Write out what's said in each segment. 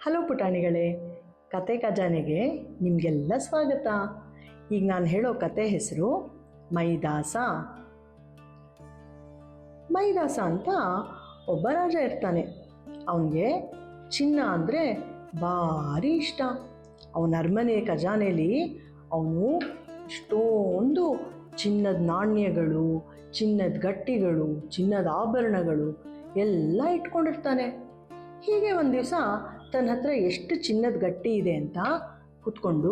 Hello ಪುಟಾಣಿಗಳೇ, ಕತೆ ಖಜಾನೆಗೆ ನಿಮಗೆಲ್ಲ ಸ್ವಾಗತ. ಈಗ ನಾನು ಹೇಳೋ ಕತೆ ಹೆಸರು ಮೈದಾಸ. ಮೈದಾಸ ಅಂತ ಒಬ್ಬ ರಾಜ ಇರ್ತಾನೆ. ಅವನಿಗೆ ಚಿನ್ನ ಅಂದರೆ ಭಾರಿ ಇಷ್ಟ. ಅವನ ಅರಮನೆ ಖಜಾನೆಯಲ್ಲಿ ಅವನು ಇಷ್ಟೊಂದು ಚಿನ್ನದ ನಾಣ್ಯಗಳು, ಚಿನ್ನದ ಗಟ್ಟಿಗಳು, ಚಿನ್ನದ ಆಭರಣಗಳು ಎಲ್ಲ ಇಟ್ಕೊಂಡಿರ್ತಾನೆ. ಹೀಗೆ ಒಂದು ದಿವಸ ತನ್ನ ಹತ್ರ ಎಷ್ಟು ಚಿನ್ನದ ಗಟ್ಟಿ ಇದೆ ಅಂತ ಕೂತ್ಕೊಂಡು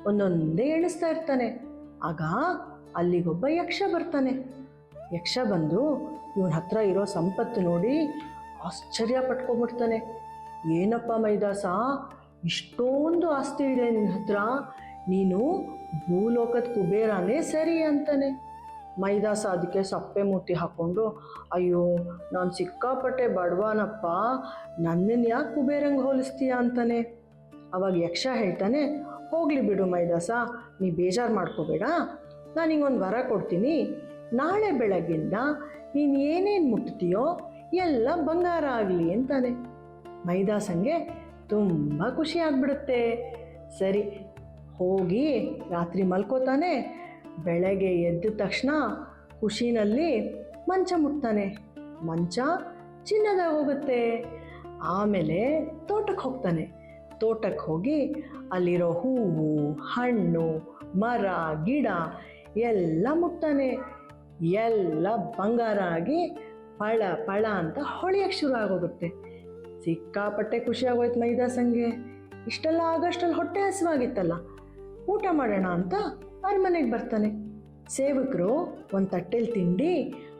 ಒಂದೊಂದೇ ಎಣಿಸ್ತಾ ಇರ್ತಾನೆ. ಆಗ ಅಲ್ಲಿಗೊಬ್ಬ ಯಕ್ಷ ಬರ್ತಾನೆ. ಯಕ್ಷ ಬಂದು ಇವನ ಹತ್ರ ಇರೋ ಸಂಪತ್ತು ನೋಡಿ ಆಶ್ಚರ್ಯ ಪಟ್ಕೊಂಡ್ಬಿಡ್ತಾನೆ. ಏನಪ್ಪ ಮೈದಾಸ, ಇಷ್ಟೊಂದು ಆಸ್ತಿ ಇದೆ ನಿನ್ನ ಹತ್ರ, ನೀನು ಭೂಲೋಕದ ಕುಬೇರನೇ ಸರಿ ಅಂತಾನೆ. ಮೈದಾಸ ಅದಕ್ಕೆ ಸಪ್ಪೆ ಮುಟ್ಟಿ ಹಾಕ್ಕೊಂಡು, ಅಯ್ಯೋ ನಾನು ಸಿಕ್ಕಾಪಟ್ಟೆ ಬಡವನಪ್ಪ, ನನ್ನನ್ನು ಯಾಕೆ ಕುಬೇರಂಗೆ ಹೋಲಿಸ್ತೀಯ ಅಂತಾನೆ. ಅವಾಗ ಯಕ್ಷ ಹೇಳ್ತಾನೆ, ಹೋಗಲಿ ಬಿಡು ಮೈದಾಸ, ನೀ ಬೇಜಾರು ಮಾಡ್ಕೋಬೇಡ, ನಾನು ನಿಂಗೊಂದು ವರ ಕೊಡ್ತೀನಿ. ನಾಳೆ ಬೆಳಗ್ಗಿಂದ ನೀನು ಏನೇನು ಮುಟ್ತೀಯೋ ಎಲ್ಲ ಬಂಗಾರ ಆಗಲಿ ಅಂತಾನೆ. ಮೈದಾಸಂಗೆ ತುಂಬ ಖುಷಿ ಆಗ್ಬಿಡುತ್ತೆ. ಸರಿ ಹೋಗಿ ರಾತ್ರಿ ಮಲ್ಕೋತಾನೆ. ಬೆಳಗ್ಗೆ ಎದ್ದ ತಕ್ಷಣ ಖುಷಿನಲ್ಲಿ ಮಂಚ ಮುಟ್ತಾನೆ. ಮಂಚ ಚಿನ್ನದ ಹೋಗುತ್ತೆ. ಆಮೇಲೆ ತೋಟಕ್ಕೆ ಹೋಗ್ತಾನೆ. ತೋಟಕ್ಕೆ ಹೋಗಿ ಅಲ್ಲಿರೋ ಹೂವು, ಹಣ್ಣು, ಮರ, ಗಿಡ ಎಲ್ಲ ಮುಟ್ತಾನೆ. ಎಲ್ಲ ಬಂಗಾರ ಆಗಿ ಪಳ ಪಳ ಅಂತ ಹೊಳೆಯಕ್ಕೆ ಶುರು ಆಗೋಗುತ್ತೆ. ಸಿಕ್ಕಾಪಟ್ಟೆ ಖುಷಿಯಾಗೋಯ್ತು ಮೈದಾಸಂಗೆ. ಇಷ್ಟೆಲ್ಲ ಆಗಷ್ಟಲ್ಲಿ ಹೊಟ್ಟೆ ಹಸಿವಾಗಿತ್ತಲ್ಲ, ಊಟ ಮಾಡೋಣ ಅಂತ ಅರಮನೆಗೆ ಬರ್ತಾನೆ. ಸೇವಕರು ಒಂದು ತಟ್ಟೆಲಿ ತಿಂಡಿ,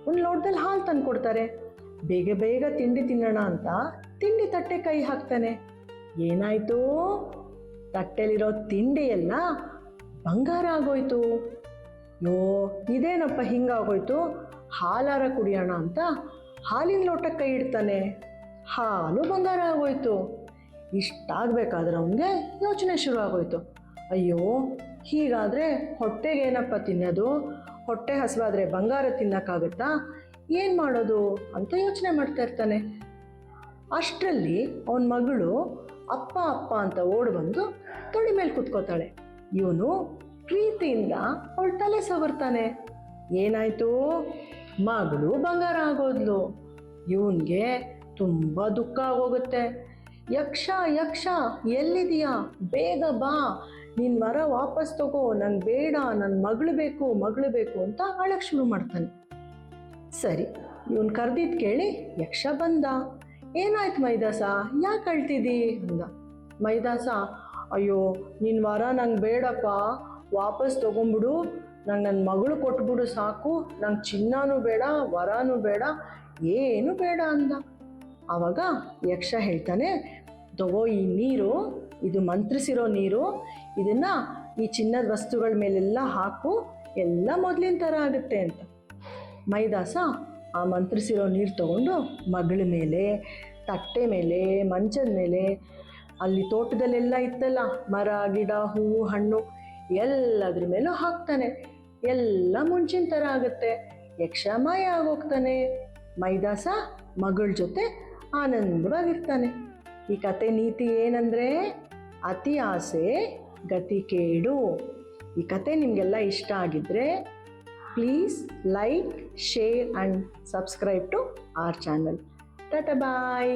ಒಂದು ಲೋಟದಲ್ಲಿ ಹಾಲು ತಂದು ಕೊಡ್ತಾರೆ. ಬೇಗ ಬೇಗ ತಿಂಡಿ ತಿನ್ನೋಣ ಅಂತ ತಿಂಡಿ ತಟ್ಟೆ ಕೈ ಹಾಕ್ತಾನೆ. ಏನಾಯಿತು? ತಟ್ಟೆಲಿರೋ ತಿಂಡಿ ಎಲ್ಲ ಬಂಗಾರ ಆಗೋಯ್ತು. ಯೋ ಇದೇನಪ್ಪ ಹಿಂಗಾಗೋಯ್ತು, ಹಾಲಾರ ಕುಡಿಯೋಣ ಅಂತ ಹಾಲಿನ ಲೋಟಕ್ಕೆ ಕೈ ಇಡ್ತಾನೆ. ಹಾಲು ಬಂಗಾರ ಆಗೋಯ್ತು. ಇಷ್ಟಾಗಬೇಕಾದ್ರೆ ಅವನಿಗೆ ಯೋಚನೆ ಶುರು ಆಗೋಯ್ತು. ಅಯ್ಯೋ ಹೀಗಾದರೆ ಹೊಟ್ಟೆಗೇನಪ್ಪ ತಿನ್ನೋದು, ಹೊಟ್ಟೆ ಹಸಿವಾದರೆ ಬಂಗಾರ ತಿನ್ನೋಕ್ಕಾಗತ್ತಾ, ಏನು ಮಾಡೋದು ಅಂತ ಯೋಚನೆ ಮಾಡ್ತಾ ಇರ್ತಾನೆ. ಅಷ್ಟರಲ್ಲಿ ಅವನ ಮಗಳು ಅಪ್ಪ ಅಪ್ಪ ಅಂತ ಓಡಿ ಬಂದು ತೊಡೆ ಮೇಲೆ ಕೂತ್ಕೋತಾಳೆ. ಇವನು ಪ್ರೀತಿಯಿಂದ ಅವಳ ತಲೆ ಸವರ್ತಾನೆ. ಏನಾಯಿತು? ಮಗಳು ಬಂಗಾರ ಆಗೋದ್ಲು. ಇವನಿಗೆ ತುಂಬ ದುಃಖ ಆಗೋಗುತ್ತೆ. ಯಕ್ಷ ಯಕ್ಷ ಎಲ್ಲಿದೆಯಾ, ಬೇಗ ಬಾ, ನಿನ್ನ ಮರ ವಾಪಸ್ ತಗೋ, ನಂಗೆ ಬೇಡ, ನನ್ನ ಮಗಳು ಬೇಕು ಮಗಳು ಬೇಕು ಅಂತ ಅಳಕ್ಕೆ ಶುರು ಮಾಡ್ತಾನೆ. ಸರಿ, ಇವನು ಕರೆದಿದ್ದು ಕೇಳಿ ಯಕ್ಷ ಬಂದ. ಏನಾಯ್ತು ಮೈದಾಸ, ಯಾಕೆ ಅಳ್ತಿದ್ದಿ ಅಂದ. ಮೈದಾಸ, ಅಯ್ಯೋ ನಿನ್ನ ವರ ನಂಗೆ ಬೇಡಪ್ಪ, ವಾಪಸ್ ತೊಗೊಂಬಿಡು, ನಂಗೆ ನನ್ನ ಮಗಳು ಕೊಟ್ಬಿಡು ಸಾಕು, ನಂಗೆ ಚಿನ್ನನೂ ಬೇಡ, ವರನೂ ಬೇಡ, ಏನು ಬೇಡ ಅಂದ. ಆವಾಗ ಯಕ್ಷ ಹೇಳ್ತಾನೆ, ತಗೋ ಈ ನೀರು, ಇದು ಮಂತ್ರಿಸಿರೋ ನೀರು, ಇದನ್ನು ಈ ಚಿನ್ನದ ವಸ್ತುಗಳ ಮೇಲೆಲ್ಲ ಹಾಕು, ಎಲ್ಲ ಮೊದಲಿನ ಥರ ಆಗುತ್ತೆ ಅಂತ. ಮೈದಾಸ ಆ ಮಂತ್ರಿಸಿರೋ ನೀರು ತಗೊಂಡು ಮಗಳ ಮೇಲೆ, ತಟ್ಟೆ ಮೇಲೆ, ಮಂಚದ ಮೇಲೆ, ಅಲ್ಲಿ ತೋಟದಲ್ಲೆಲ್ಲ ಇತ್ತಲ್ಲ ಮರ, ಗಿಡ, ಹೂವು, ಹಣ್ಣು ಎಲ್ಲದ್ರ ಮೇಲೂ ಹಾಕ್ತಾನೆ. ಎಲ್ಲ ಮುಂಚಿನ ಥರ ಆಗುತ್ತೆ. ಯಕ್ಷ ಮಾಯ ಆಗೋಗ್ತಾನೆ. ಮೈದಾಸ ಮಗಳ ಜೊತೆ ಆನಂದವಾಗಿರ್ತಾನೆ. ಈ ಕತೆ ನೀತಿ ಏನಂದರೆ, ಅತಿ ಆಸೆ ಗತಿ ಕೇಡು. ಈ ಕತೆ ನಿಮಗೆಲ್ಲ ಇಷ್ಟ ಆಗಿದ್ದರೆ please like, share and subscribe to our channel. Tata bye.